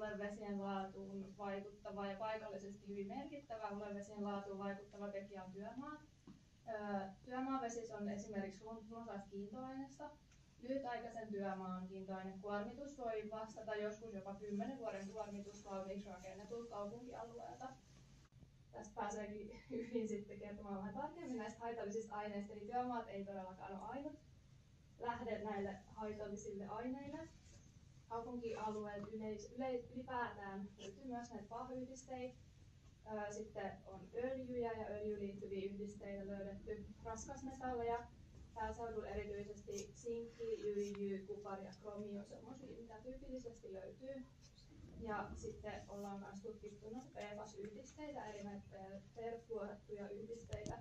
hulevesien laatuun vaikuttava ja paikallisesti hyvin merkittävä hulevesien laatuun vaikuttava tekijä on työmaat. Työmaavesissä on esimerkiksi runsaasti kiintoaineesta. Lyhytaikaisen työmaan kiintoainekuormitus voi vastata joskus jopa 10 vuoden kuormitusvalmiiksi rakennetulta kaupunkialueelta. Tästä pääseekin hyvin sitten kertomaan vähän tarkemmin näistä haitallisista aineista. Eli työmaat ei todellakaan ole ainut lähde näille haitallisille aineille. Kaupunkialueet ylipäätään löytyy myös näitä PAH-yhdisteitä. Sitten on öljyjä ja öljyyn liittyviä yhdisteitä löydetty, raskasmetalleja. Pääseudulla erityisesti sinkki, lyijy, kupari ja kromi on sellaisia, mitä tyypillisesti löytyy. Ja sitten ollaan myös tutkittu PFAS-yhdisteitä, eli näitä perfluorattuja yhdisteitä.